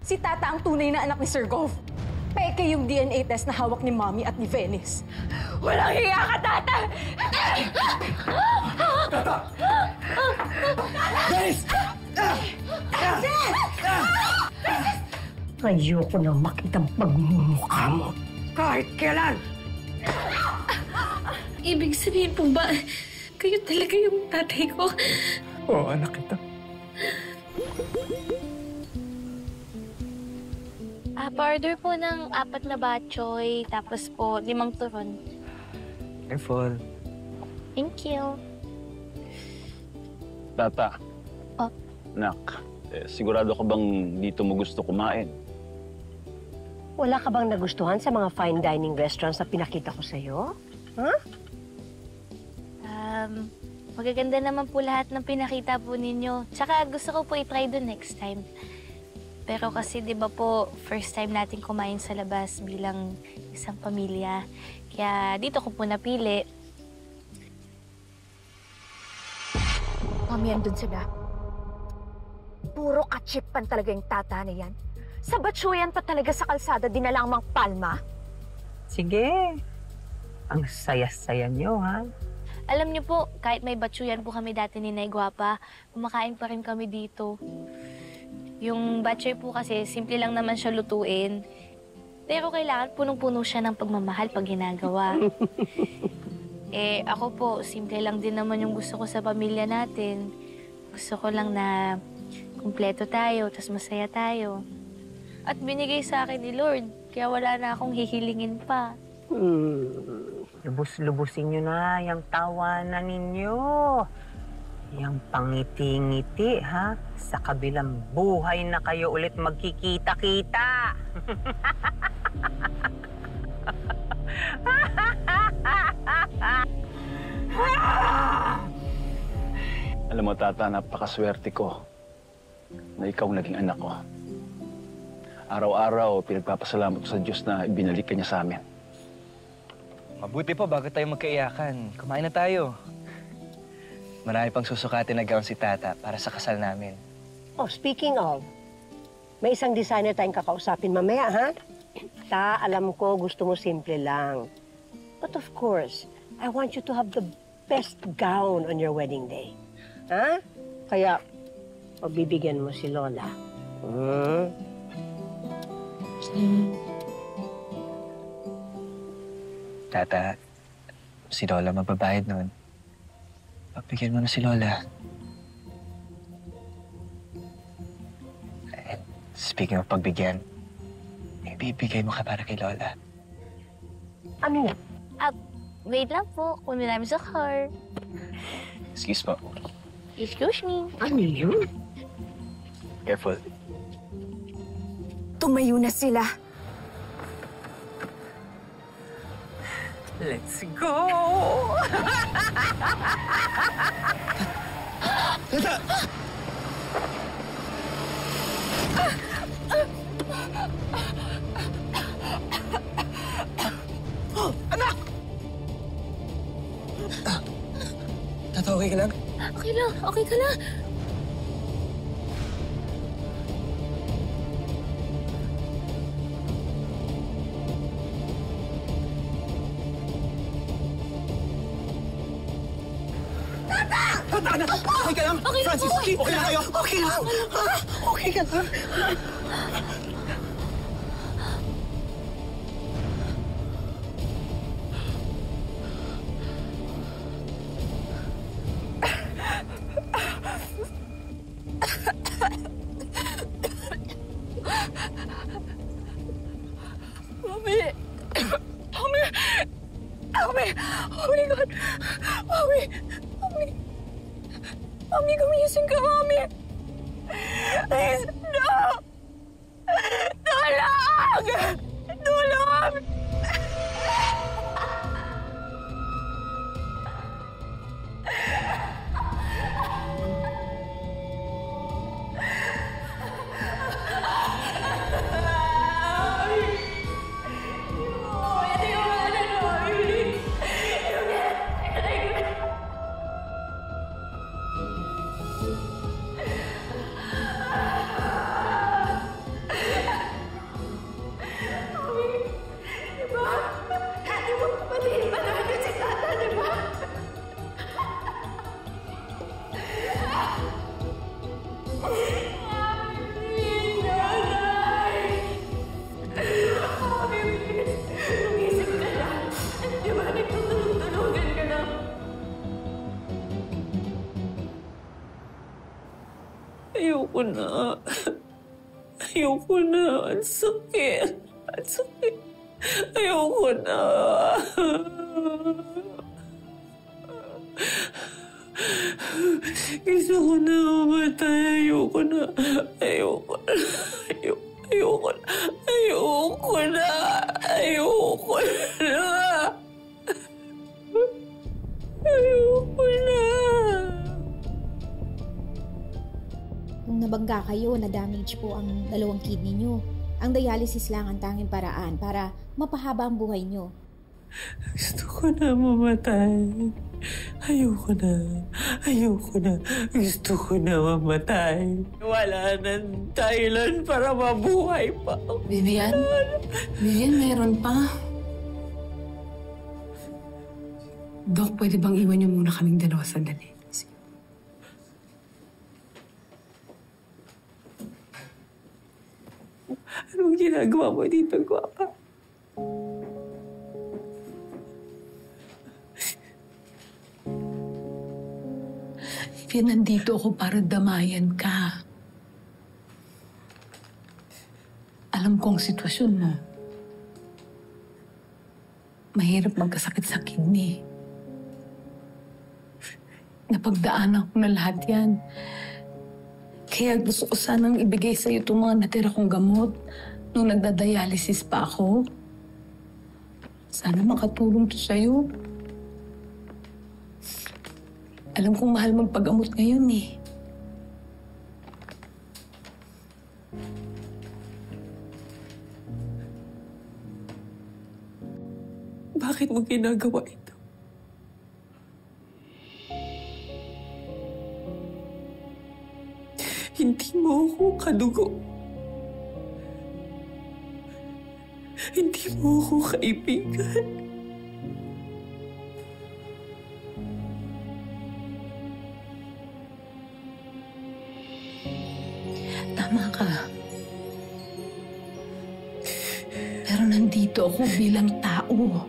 Si Tata ang tunay na anak ni Sir Gov. Peke yung DNA test na hawak ni Mommy at ni Venice. Walang hiya ka, Tata! Tata! Venice! Ayoko na makitang pagmumukha mo. Kahit kailan! Ibig sabihin po ba, kayo talaga yung tatay ko? Oo, anak kita. Pa-order po ng 4 na batchoy, tapos po 5 turon. Careful. Thank you. Tata. Oh. Nak, sigurado ka bang dito mo gusto kumain? Wala ka bang nagustuhan sa mga fine dining restaurants na pinakita ko sa'yo? Huh? Magaganda naman po lahat ng pinakita po ninyo. Tsaka gusto ko po i-try doon next time. Pero kasi di ba po, first time natin kumain sa labas bilang isang pamilya. Kaya dito ko po napili. Mami, andun sila. Puro kachipan talaga yung Tata na yan. Sa batsuyan pa talaga sa kalsada dinala ang mga palma. Sige. Ang saya-saya niyo, ha? Alam niyo po, kahit may batsuyan po kami dati ni Nay Guapa, kumakain pa rin kami dito. Yung batchoy po kasi, simple lang naman siya lutuin. Pero kailangan punong-puno siya ng pagmamahal pag ginagawa. Ako po, simple lang din naman yung gusto ko sa pamilya natin. Gusto ko lang na kumpleto tayo, tas masaya tayo. At binigay sa akin ni Lord, kaya wala na akong hihilingin pa. Lubos-lubusin nyo na yung tawanan ninyo. Yang pangiti-ngiti, ha? Sa kabilang buhay na kayo ulit magkikita-kita. Alam mo, Tata, napakaswerte ko na ikaw naging anak ko. Araw-araw, pinagpapasalamat ko sa Diyos na ibinalik ka niya sa amin. Mabuti pa bago tayo magkaiyakan. Kumain na tayo. Marami pang susukatin na gown si Tata para sa kasal namin. Oh, speaking of, may isang designer tayong kakausapin mamaya, ha? Alam ko gusto mo simple lang. But of course, I want you to have the best gown on your wedding day. Ha? Kaya, pagbibigyan mo si Lola. Tata, si Lola magbabayad nun. Pagbigyan mo na si Lola. And speaking of pagbigyan, ibibigay mo ka para kay Lola. Ano yan? Wait lang po, kunin namin sa car. Excuse po. Excuse me. Ano yun? Careful. Tumayo na sila. Let's go! Tata! Anak! Tata, okay ka lang? Okay lang, okay ka lang. Tata, anak! Okay ka lang? Okay lang Francis, po. okay lang kayo? Okay lang! Okay ka lang? Mommy! Mommy! Mommy! Oh my God! Mommy! Mommy! Mommy, gumising ka, Mommy! Please, no! Tulong! Tulong! Ayoko na. Ayoko na. Ang sakit. Ang sakit. Ayoko na. Gusto ko na mamatay. Ayoko na. Ayoko na. Ayoko na. Ayoko na. Ayoko na. Ayoko na. Kung nabangga kayo, na-damage po ang 2 kidney nyo. Ang dialysis lang ang tanging paraan para mapahaba ang buhay nyo. Gusto ko na mamatay. Ayoko na. Ayoko na. Gusto ko na mamatay. Wala nang dahilan para mabuhay pa. Vivian? Vivian, meron pa. Dok, pwede bang iwan niyo muna kaming dalawa sandali? Anong ginagawa mo dito, Guapa? Vivian, nandito ako para damayan ka. Alam ko ang sitwasyon mo. Mahirap magkasakit sa kidney. Napagdaanan ko na lahat yan. Kaya gusto ko sanang ibigay sa'yo itong mga natira kong gamot nung nagda-dialysis pa ako. Sana makatulong to sa'yo. Alam kong mahal magpagamot ngayon eh. Bakit mo ginagawa ito? Hindi mo ako kadugo. Hindi mo ako kaibigan. Tama ka. Pero nandito ako bilang tao.